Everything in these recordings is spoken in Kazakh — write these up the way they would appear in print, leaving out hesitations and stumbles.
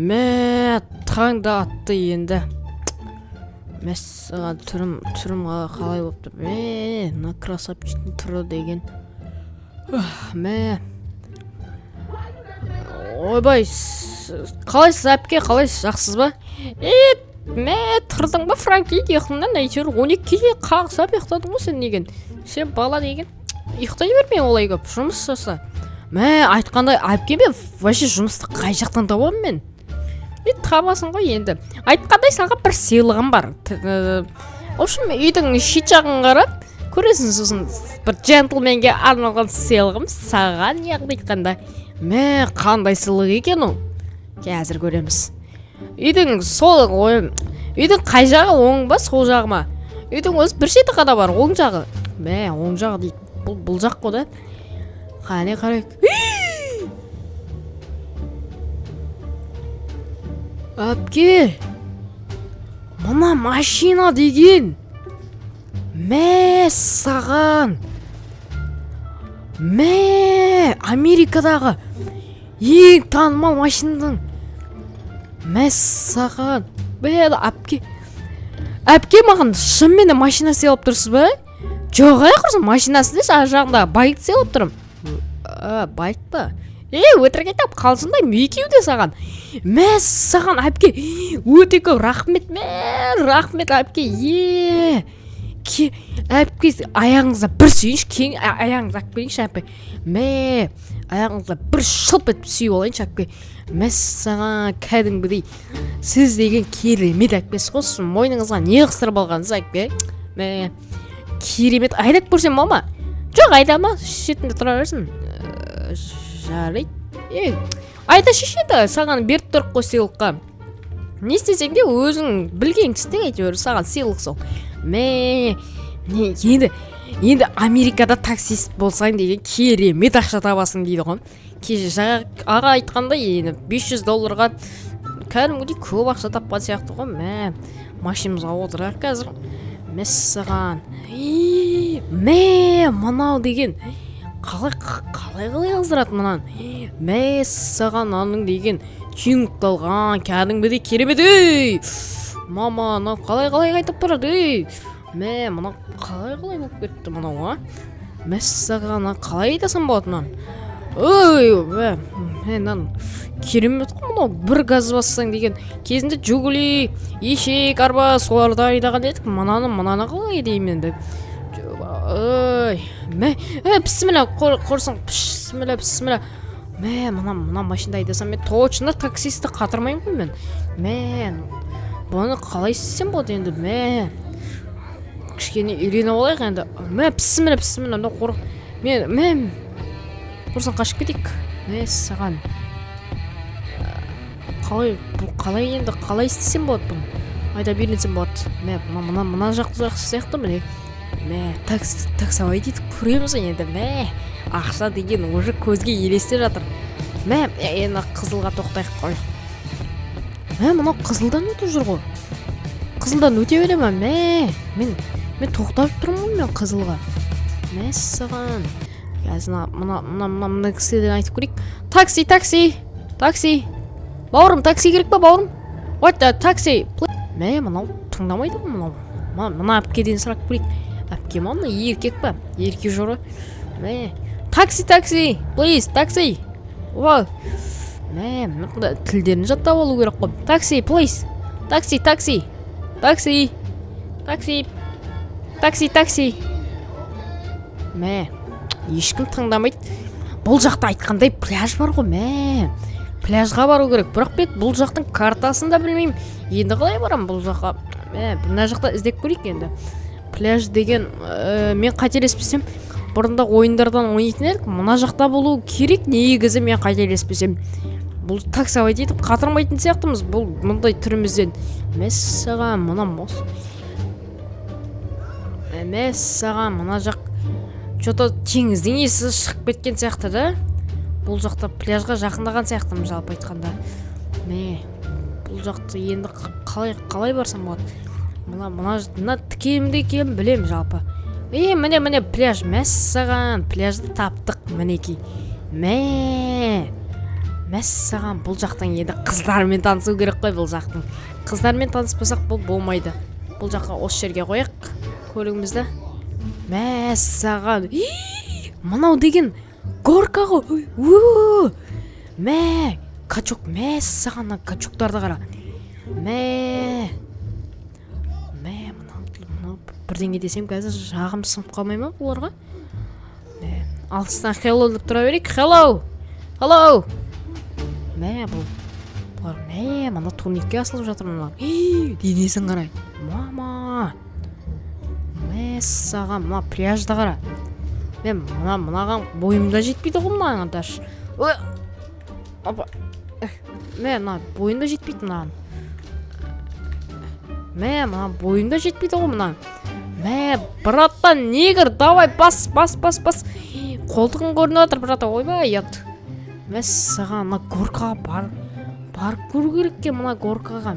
Мә таңда атты енді. Мәссаған түрім қалай болыпты. Мына красавчиктің түрі деген. Мә. Ойбай, қалайсыз әпке, қалайсыз, жақсыз ба? Мә, тұрдың ба Франки дейхіңнен әйтеуір 12-ге қағысап ұйықтадың ғой сен деген. Сен бала деген ұйықтай бермей олай көп, жұмыс жаса. Мә, айтқандай әпке мен вообще жұмысты қай жақтан табамын мен? Табасың ғой енді. Айтқандай саған бір сыйлығым бар. В общем, үйдің шет жағын қарап, көресің сосын бір джентльменге арналған сыйлығым саған яғни айтқанда. Мә, қандай сыйлық екен ол? Қазір көреміз. Үйдің қай жағы, оң ба, сол жағы ма? Үйдің өзі бір шеті қана бар, оң жағы. Мә, оң жағы дейді. Бұл жақ қой да. Қане қарайық. Әпке, мына машина деген. Мә, саған. Мә, Америкадағы ең танымал машинадан. Мә, саған. Мә, әпке. Әпке, маған шынымен машина сыйлап тұрсыз ба? Жоқ, құрсын, машинасы деш, жағында байк сыйлап тұрым. Байк па? Өтірік айтып қалсындай екеу де саған. Мә, саған әпке, өте көп рахмет. Мә, рахмет әпке. Әпке, аяғыңызда бір сүйінші, кең аяғыңызда әпкелейінші әпке. Мә, аяғыңызда бір шылп етіп сүйіп олайыншы әпке. Мә, саған кәдімгідей сіз деген керемет әпкесі қосын. Мойныңызға не қыстырып алғансыз әпке? Мә, керемет. Айдап көрсем мама? Жоқ, айдама, шетінде тұра берсін. Жарайды. Айда шешеді, саған беріп тұрып қой сыйлыққа. Не істесең де өзің білген істе әйтеуір саған сыйлық сол. Мә, енді Америкада таксист болсаң деген керемет ақша табасың дейді ғой. Кеше жаңа аға айтқандай енді $500 кәдімгідей көп ақша тапқан сияқты ғой. Мә, машинамызға отырайық қазір. Мә, саған. Мә, мынау деген қалай қыздырады мұнан. Мә, саған аның деген түйінікталған кәдімгідей керемет. Мама, мынау қалай қайтып барады. Мә, мынау қалай болып кетті мынау, а? Мә, саған қалай айтасың болады мұнан? Мә, мынан керемет қой мынау. Бір газ бассаң деген кезінде жүгілі, ешек, арба соларды айдаған едік. Мынаны қалай деймін енді. Мә, бісмілі, қорсын, бісмілі. Мә, мына машинда айдасам мен точно таксисті қатырмайым ғой мен. Мә, бұны қалай істесем болады енді? Мә, кішкене үйреніп олайық енді. Мә, бісмілі, қорық. Мен, қорсын қашып кетейік. Мә, саған. Қалай енді, қалай істесем болады бұны? Айда берінсем болады. Мә, мына жақты сияқты міне. Мә, таксовай дейді көреміз енді. Мә, ақша деген уже көзге елесте жатыр. Мә, енді қызылға тоқтайық қой. Мә, мынау қызылдан өтіп жүр ғой. Қызылдан өте бере ма? Мә, мен тоқтап тұрмын мен қызылға. Мә, саған. Қазір мына кісіден айтып көрейік. Такси. Бауырым, такси керек па, бауырым? Такси. Мә, мынау тыңдамайды ғой мынау. Мына әпкеден сұрақ көрейік. Әпке мана еркек па? Еркек жоры. Мә, такси, please, такси. Мә, мына тілдерін жаттап алу керек қой. Такси, please. Такси. Мә, ешкім тыңдамайды. Бұл жақта айтқандай пляж бар ғой. Мә, пляжға бару керек. Бірақ бұл жақтың картасын да білмеймін. Енді қалай барам бұл жаққа? Мә, бұна жақта іздеп көрейік енді. Пляж деген, мен қателеспесем, бұрында ойындардан ойнайтын едік. Мына жақта болу керек, негізі мен қателеспесем. Бұл таксовай етіп қатырмайтын сияқтымыз. Бұл мұндай түрімізден. Мәссаған, мына жақ что-то теңіздің есі шығып кеткен сияқты да. Бұл жақта пляжға жақындаған сияқтымыз жалпы айтқанда. Мә, бұл жақты енді қалай барсам болады? Мына тікемді екен білем жалпы. Міне пляж. Мәссаған, пляжды таптық мінеки. Мә, мәссаған, бұл жақтан енді қыздармен танысу керек қой. Бұл жақтың қыздармен таныспасақ бұл болмайды. Бұл жаққа осы жерге қояқ көлігімізді. Мәссаған, мынау деген горка ғой. Мә, качок, мәссаған, качоктарды қара. Мә, мынау бірдеңе десем қазір жағым сынып қалмай ма бұларға? Алыстан hello деп тұра берейік. Hello. Мә, бұлар, мына турникке асылып жатыр мына. Денесін қарай. Мама. Мәссаған, мына пляжда қара. Мынаған бойымда жетпейді ғой мынаған даш. Мына бойымда жетпейді мынаған. Мына бойымда жетпейді ғой мынаған. Браттан, негр, давай, бас. Қолтығын көрініп жатыр, брата, ойбай, ят. Мәссаған, мына горкаға барып көру керек ке мына горкаға.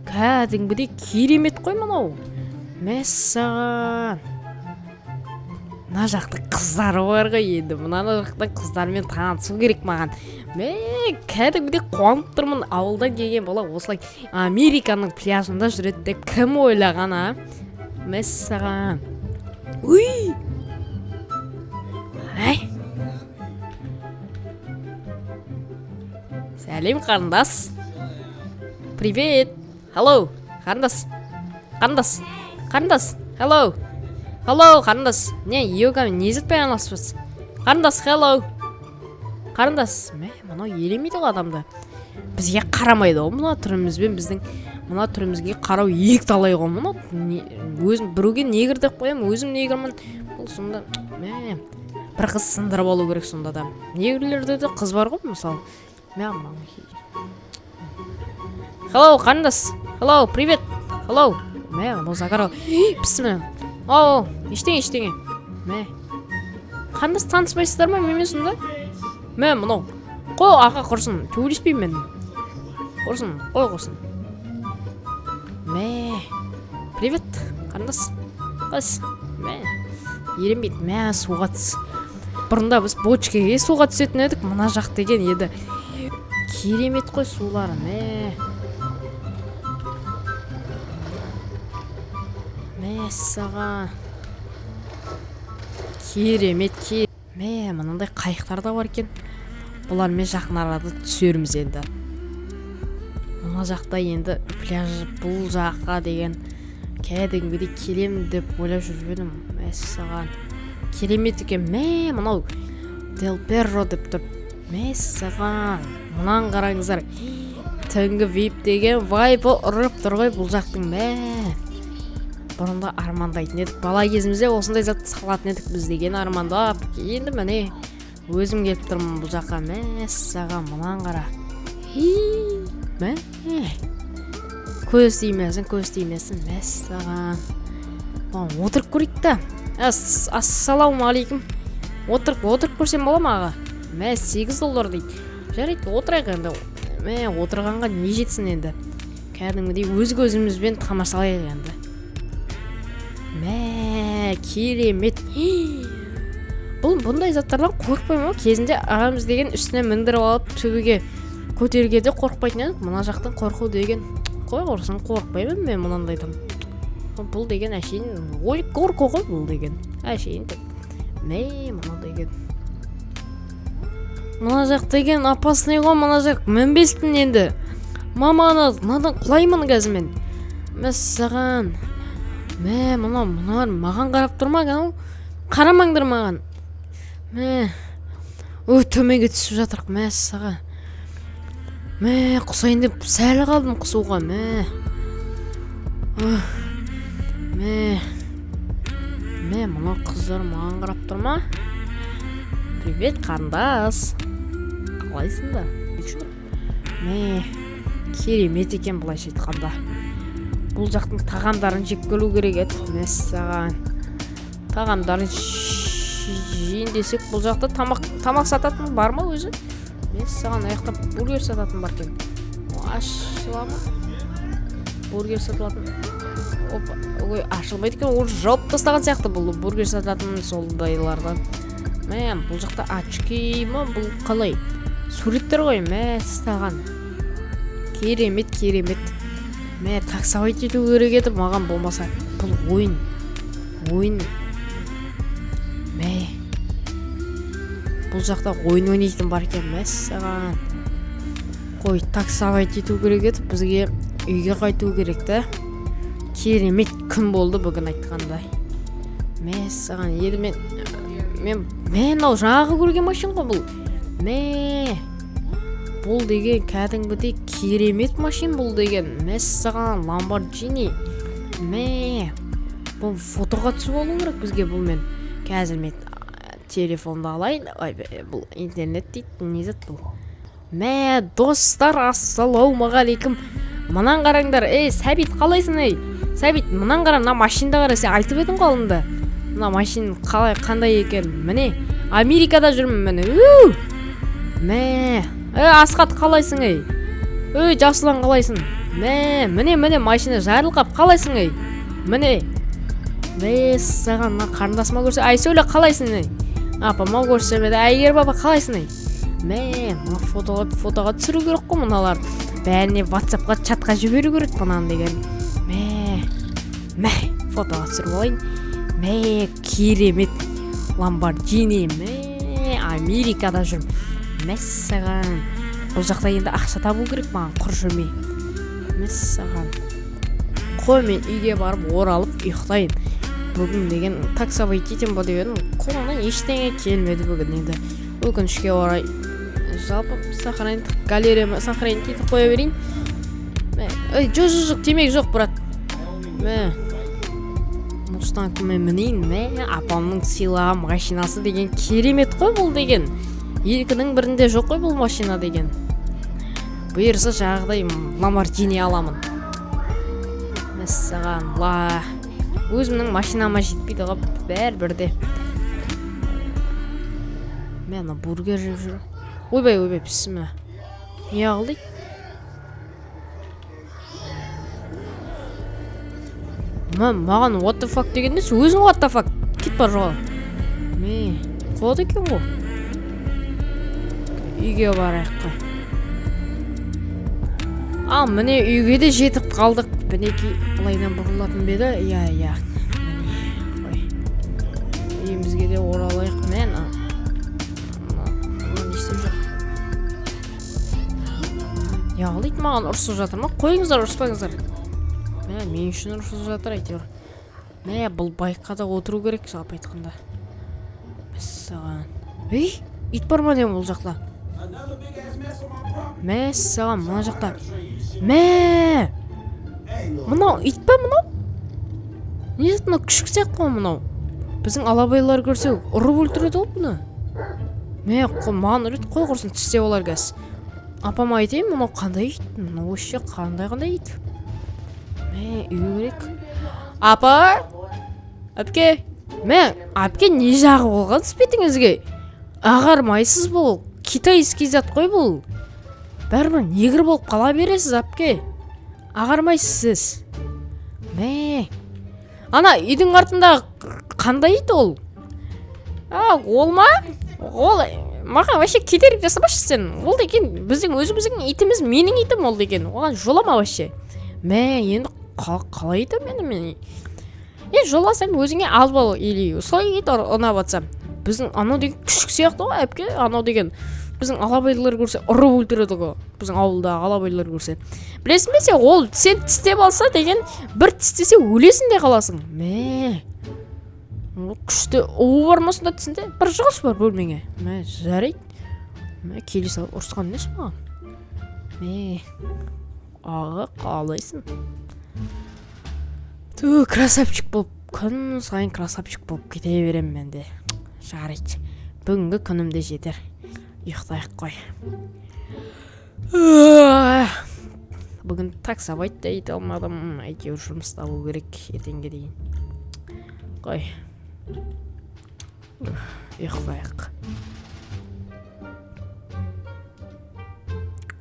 Кәдімгідей керемет қой мынау. Мәссаған. Мына жақты қыздары бар ғой енді. Мына жақта қыздармен танысу керек маған. Кәдімгідей қуанып тұрмын. Ауылдан келген бала осылай Американың пляжында жүреді деп кім ойлаған, а? Мәссаған. Сәлем, қарындас. Привет. Hello, қарындас. Hello, қарындас. Не, йогамен не жетпей анасыз? Қарындас, hello. Қарындас, мынау елемейді ғой адамды. Бізге қарамайды ғой мына түрімізбен, біздің мына түрімізге қарау ек талай ғой мына. Өзім біруге негр деп қоямын, өзім негрмін. Бұл сонда, бір қыз сындырып алу керек сонда да. Негрлерде де қыз бар ғой, мысалы. Hello, қарындас. Hello, привет. Hello. Бұл Закарал. Бісмілі. Ештеңе. Қарындас таныспайсыздар ма менмен сонда? Мынау. Қой, аға құрсын. Төбелеспеймін мен. Құрсын. Привет, қарындас. Қыз. Еренбейді. Суға түс. Бұрында біз бочкеге суға түсетін едік. Мына жақ деген еді. Керемет қой сулары. Мәссаған. Керемет. Мынандай қайықтар да бар екен. Бұлармен жақын арада түсеріміз енді. Мына жақта енді пляж бұл жаққа деген кәдімгідей келем деп ойлап жүріп едім. Мәссаған. Керемет екен. Мынау Del Perro деп тұр. Мәссаған. Мұнан қараңыздар. Түнгі вип деген вайбы ұрып тұр ғой бұл жақтың. Бұрында армандайтын едік. Бала кезімізде осындай зат салатын едік біз деген армандап. Енді міне өзім келіп тұрмын бұл жаққа. Мәссаған, мұнан қара. Көз тимесін. Мәссаған. Отырып көрейік та. Ассалаумағалейкум. Отырып көрсем бола ма аға? $8 дейді. Жарайды, отырайық енді. Отырғанға не жетсін енді. Кәдімгідей өз көзімізбен тамашалайық енді. Керемет. Бұндай заттардан қорықпай ма? Кезінде ағамыз деген үстіне міндіріп алып төбеге көтергенде қорықпайтын едік. Мына жақтан қорқу деген қой құрсын қорықпаймын мен мынандайдан. Бұл деген әшейін ой қорқу ғой бұл деген. Әшейін деп. Мына деген. Мына жақ деген опасный ғой мына жақ. Мінбестін енді. Мынадан құлаймын қазір мен. Мәссаған. Мұналар маған қарап тұрмаған. Қарамаңдар маған. Төменге түсіп жатырық. Мәссаған. Құсайын деп сәл қалдым құсуға. Мұна қыздар маған қарап тұрма. Привет, қарындас. Қалайсыңдар? Керемет екен бұлайша айтқанда. Бұл жақтың тағамдарын жеп көру керек еді. Мәссаған. Тағамдарын жейін десек, бұл жақта тамақ сататын бар ма өзі? Мәссаған, аяқта бургер сататын бар екен. Ашылама. Бургер сатылатын. Ашылмайды екен, ол жауып тастаған сияқты бұл бургер сататын солдайлардан. Бұл жақта очки ма? Бұл қалай? суреттер ғой мәссаған. Керемет. Мә таксовать ету керек еді маған, болмаса бұл ойын. Мә бұл жақта ойын ойнайтын бар екен мәссаған. Қой, таксовать ету керек еді, бізге үйге қайту керек та. Керемет күн болды бүгін айтқандай. Мәссаған, еді мен ал жаңағы көрген машин ғой бұл. Бұл деген кәдімгідей керемет машин бұл деген. Мәссаған, Lamborghini. Бұл фотоға түсіп алу керек бізге бұл. Мен қазір мен телефонды алайын. Бұл интернет дейді, не зат бұл. Достар, ассалаумағалейкум. Мұнан қараңдар. Сәбит, қалайсың? Сәбит, мұнан қара, мына машинда қара, сен айтып едің қолында. Мына машин қандай екен? Міне, Америкада жүрмін міне. Асқат, қалайсың? Жасылан, қалайсың? Міне, машина жарылқап, қалайсың? Міне. Саған, қарындасыма көрсе, сөйле, қалайсың? Апама көрсемеді, әйгер баба, қалайсың? Фотоға түсіру керек қой мұналар. Бәріне WhatsAppқа, чатқа жіберу керек бұнан деген. Фотоға түсіріп алайын. Керемет Lamborghini. Америкада жүр. Мәссаған. Бұл жақта енді ақша табу керек маған, құр жүрмей. Мәссаған. Қой, мен үйге барып оралып ұйықтайын. Бүгін деген таксовать етем ба деп едім. Қолымнан ештеңе келмеді бүгін енді. Өкінішке орай. Жалпы галереяма сохранить етіп қоя берейін. Жоқ, демек жоқ, брат. Мустангіме мінейін. Апамның сыйлаған машинасы деген керемет қой бұл деген. Екінің бірінде жоқ қой бұл машина деген. Бұйырса жағдай Lamborghini аламын. Мәссаған, өзімнің машинама жетпейді ғып, бәрі-бірде. Мен бургер жеп жүр. Ойбай, пісіме. Не ағылдайды? Маған what the fuck деген несі? Өзің what the fuck? Кет бар жоға. Қоды екен ғой. Үйге барайық қой. Міне үйге де жетіп қалдық. Мінеки бұлайнан бұрылатын беді. Иә. Қой. Үйімізге де оралайық. Не істеп жүр? Яғылайды маған ұрсып жатыр ма? Қойыңыздар, ұрыспаңыздар. Мен үшін ұрсып жатыр әйтеуір. Бұл байқада отыру керек жалпы айтқанда. Мәссаған. Ит бар ма деймін бұл жақта? Мәссаған, мына жақта. Мынау ит па мынау? Не зат мынау? Күшік сияқты қой мынау. Біздің алабайлар көрсе ұрып өлтіреді ғой бұны. Маған үрет қой құрсын, тістеп олар кәс. Апама айтайын, мынау қандай ит? Мынау өшше қандай ит? Үйге керек. Апа? Әпке? Әпке не жағы болған бетіңізге? Ағармайсыз бұл. Китайский зат қой бұл. Бәрібір негр болып қала бересіз, әпке. Ағармайсыз. Ана, үйдің артында қандай ит ол? Ол ма? Ол маған вообще кедергі жасамашы сен. Ол деген біздің өзіміздің итіміз, менің итім ол деген. Оған жолама вообще. Енді қалай итім мен? Жоласаң өзіңе алып ал или солай ит ұнап атсам. Біздің анау деген күшік сияқты ғой, әпке. Анау деген біздің алабайлар көрсе ұрып өлтіреді ғой. Біздің ауылдағы алабайлар көрсе. Білесің бе сен, ол сен тістеп алса деген бір тістесе өлесің де қаласың. Күшті уы бармасында тісінде бір шығыс бар бөлмеңе. Жарайды. Келе салып ұрысқан несі маған? Аға, қалайсың? Красавчик болып, күн сайын красавчик болып кете берем мен де. Жарайды. Бүгінгі күнімде жетер. Ұйықтайық қой. Бүгін таксовать та ете алмадым. Әйтеуір жұмыс табу керек ертеңге дейін. Қой. Ұйықтайық.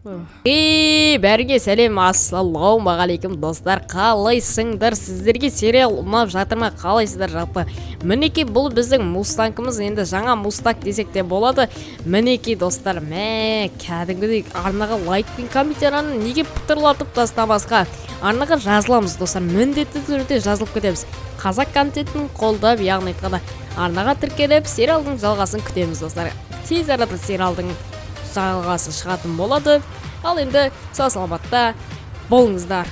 Бәріңе сәлем, ассалаумағалейкум достар, қалайсыңдар? Сіздерге сериал ұнап жатыр ма? Қалайсыздар жалпы? Мінекей бұл біздің мустангымыз, енді жаңа мустанг десек те болады. Мінекей достар, кәдімгідей арнаға лайк пен комментарияны неге пытырлатып тастамасқа? Арнаға жазыламыз достар, міндетті түрде жазылып кетеміз. Қазақ контентін қолдап, яғни арнаға тіркеліп сериалдың жалғасын күтеміз достар. Тез арада сериалдың жалғасы шығатын болады. Ал енді сау саламатта болыңыздар.